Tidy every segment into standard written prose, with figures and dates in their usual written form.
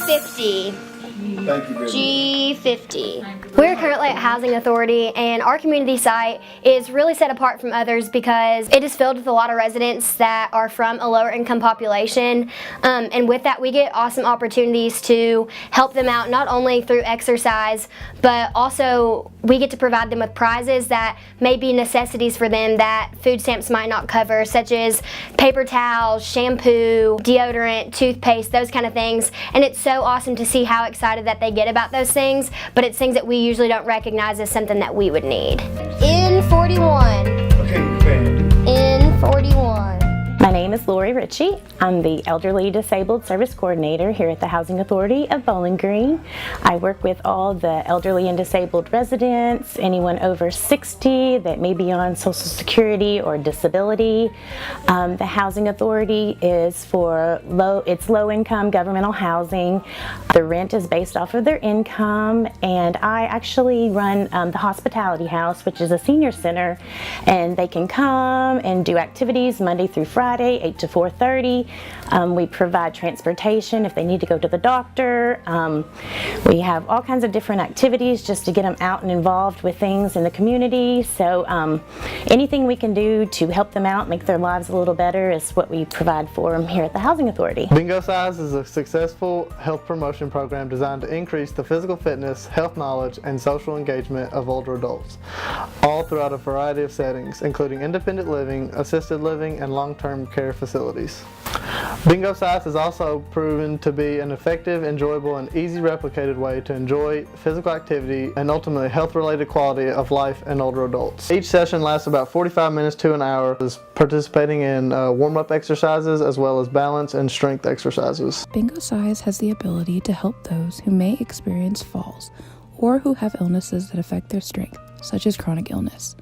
G50. Thank you, G50. We're currently at Housing Authority, and our community site is really set apart from others because it is filled with a lot of residents that are from a lower income population, and with that we get awesome opportunities to help them out, not only through exercise, but also we get to provide them with prizes that may be necessities for them that food stamps might not cover, such as paper towels, shampoo, deodorant, toothpaste, those kind of things. And it's so awesome to see how excited that they get about those things, but it's things that we usually don't recognize as something that we would need. In 41. Okay, band. In 41. My name is Lori Ritchie. I'm the Elderly Disabled Service Coordinator here at the Housing Authority of Bowling Green. I work with all the elderly and disabled residents, anyone over 60 that may be on Social Security or disability. The Housing Authority is for low-income governmental housing. The rent is based off of their income, and I actually run the Hospitality House, which is a senior center, and they can come and do activities Monday through Friday, 8 to 4:30. We provide transportation if they need to go to the doctor. We have all kinds of different activities just to get them out and involved with things in the community. So anything we can do to help them out, make their lives a little better, is what we provide for them here at the Housing Authority. Bingocize is a successful health promotion program designed to increase the physical fitness, health knowledge, and social engagement of older adults, all throughout a variety of settings, including independent living, assisted living, and long-term care facilities. Bingocize is also proven to be an effective, enjoyable, and easy replicated way to enjoy physical activity and ultimately health-related quality of life in older adults. Each session lasts about 45 minutes to an hour, participating in warm-up exercises as well as balance and strength exercises. Bingocize has the ability to help those who may experience falls or who have illnesses that affect their strength, such as chronic illness.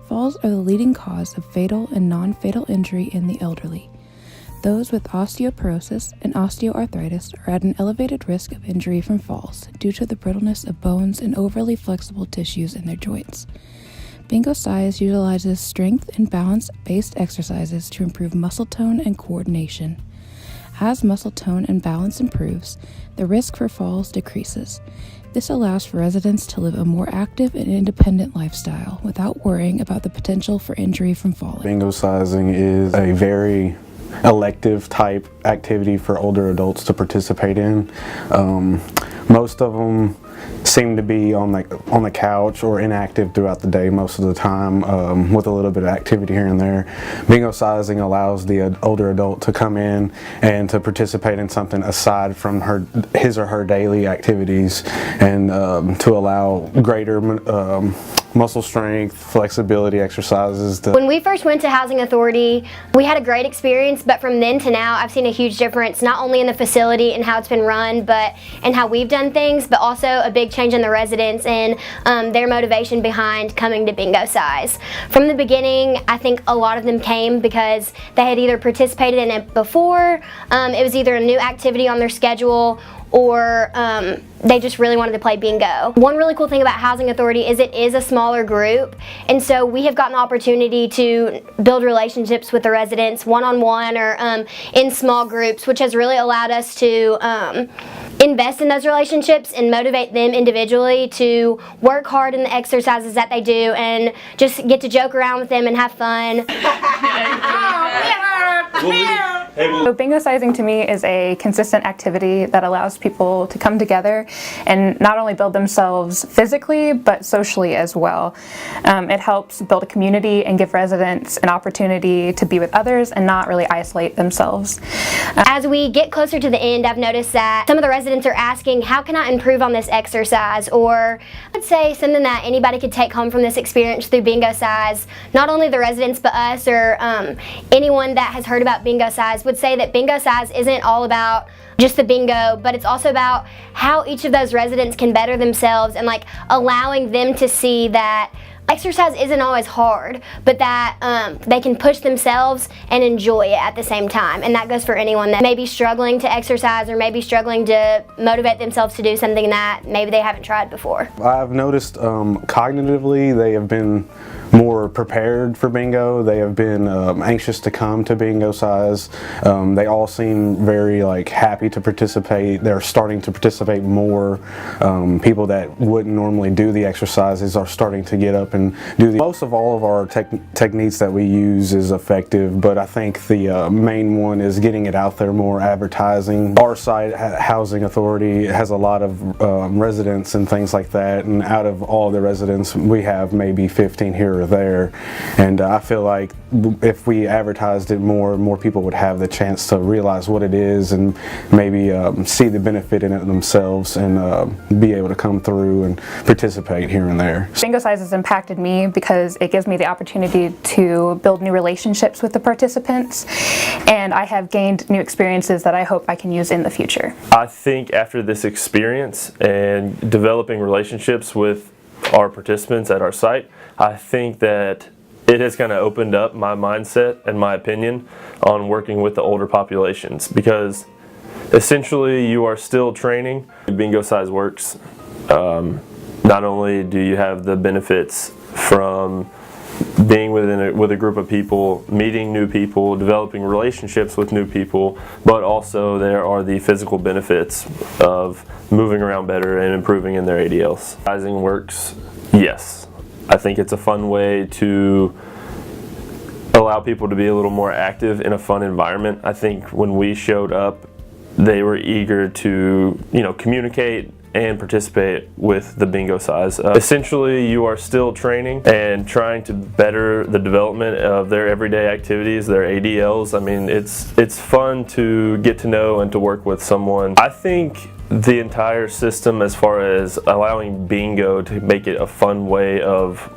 Falls are the leading cause of fatal and non-fatal injury in the elderly. Those with osteoporosis and osteoarthritis are at an elevated risk of injury from falls due to the brittleness of bones and overly flexible tissues in their joints. Bingocize utilizes strength and balance-based exercises to improve muscle tone and coordination. As muscle tone and balance improves, the risk for falls decreases. This allows for residents to live a more active and independent lifestyle without worrying about the potential for injury from falling. Bingocizing is a very elective type activity for older adults to participate in. Most of them seem to be on the couch or inactive throughout the day most of the time, with a little bit of activity here and there. Bingocizing allows the older adult to come in and to participate in something aside from his or her daily activities, and to allow greater muscle strength, flexibility exercises. When we first went to Housing Authority, we had a great experience, but from then to now I've seen a huge difference, not only in the facility and how it's been run, but in how we've done things, but also a big change in the residents and their motivation behind coming to Bingocize. From the beginning, I think a lot of them came because they had either participated in it before, it was either a new activity on their schedule, or they just really wanted to play bingo. One really cool thing about Housing Authority is it is a smaller group, and so we have gotten the opportunity to build relationships with the residents one-on-one or in small groups, which has really allowed us to invest in those relationships and motivate them individually to work hard in the exercises that they do and just get to joke around with them and have fun. So Bingocizing to me is a consistent activity that allows people to come together and not only build themselves physically but socially as well. It helps build a community and give residents an opportunity to be with others and not really isolate themselves. As we get closer to the end, I've noticed that some of the residents are asking, how can I improve on this exercise? Or I'd say something that anybody could take home from this experience through Bingocize, not only the residents but us or anyone that has heard about Bingocize would say that Bingocize isn't all about just the bingo, but it's also about how each of those residents can better themselves and like allowing them to see that exercise isn't always hard, but that they can push themselves and enjoy it at the same time. And that goes for anyone that may be struggling to exercise or maybe struggling to motivate themselves to do something that maybe they haven't tried before. I've noticed cognitively they have been more prepared for bingo. They have been anxious to come to Bingocize. They all seem very happy to participate. They're starting to participate more. People that wouldn't normally do the exercises are starting to get up and do the. Most of all of our techniques that we use is effective, but I think the main one is getting it out there more, advertising. Our site, Housing Authority, has a lot of residents and things like that, and out of all the residents we have maybe 15 here or there, and I feel like if we advertised it more people would have the chance to realize what it is and maybe see the benefit in it themselves and be able to come through and participate here and there. Bingocize has impacted me because it gives me the opportunity to build new relationships with the participants, and I have gained new experiences that I hope I can use in the future. I think after this experience and developing relationships with our participants at our site, I think that it has kind of opened up my mindset and my opinion on working with the older populations, because essentially you are still training. Bingocize works. Not only do you have the benefits from being with a group of people, meeting new people, developing relationships with new people, but also there are the physical benefits of moving around better and improving in their ADLs. Bingocizing works, yes. I think it's a fun way to allow people to be a little more active in a fun environment. I think when we showed up, they were eager to, communicate and participate with the Bingocize. Essentially, you are still training and trying to better the development of their everyday activities, their ADLs. I mean, it's fun to get to know and to work with someone. I think the entire system, as far as allowing bingo to make it a fun way of,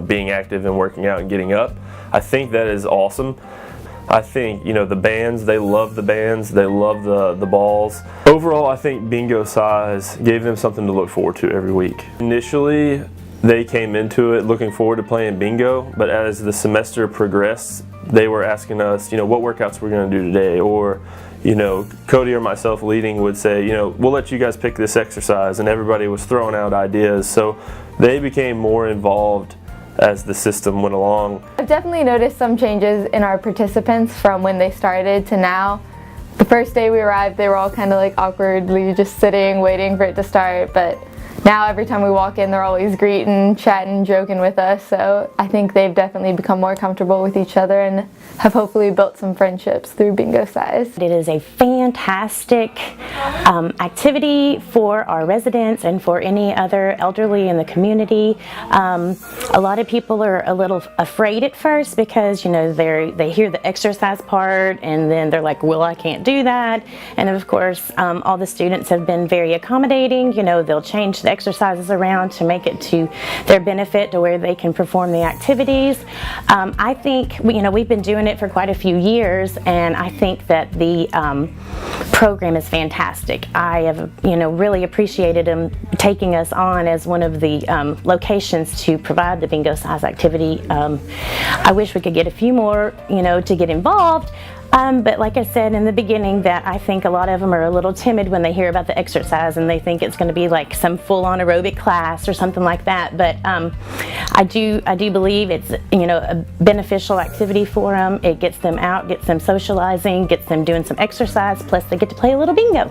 being active and working out and getting up, I think that is awesome. I think, the bands, they love the bands, they love the balls. Overall, I think Bingocize gave them something to look forward to every week. Initially, they came into it looking forward to playing bingo, but as the semester progressed, they were asking us, what workouts we're going to do today, or Cody or myself leading would say, we'll let you guys pick this exercise, and everybody was throwing out ideas, so they became more involved as the system went along. I've definitely noticed some changes in our participants from when they started to now. The first day we arrived, they were all kind of awkwardly just sitting, waiting for it to start, but now every time we walk in, they're always greeting, chatting, joking with us, so I think they've definitely become more comfortable with each other and have hopefully built some friendships through Bingocize. It is a fantastic activity for our residents and for any other elderly in the community. A lot of people are a little afraid at first because they hear the exercise part and then they're like, well, I can't do that. And of course, all the students have been very accommodating. They'll change the exercises around to make it to their benefit to where they can perform the activities. I think we've been doing it for quite a few years, and I think that the program is fantastic. I have really appreciated them taking us on as one of the locations to provide the Bingocize activity. I wish we could get a few more to get involved. But like I said in the beginning, that I think a lot of them are a little timid when they hear about the exercise and they think it's going to be like some full-on aerobic class or something like that. But I do believe it's a beneficial activity for them. It gets them out, gets them socializing, gets them doing some exercise, plus they get to play a little bingo.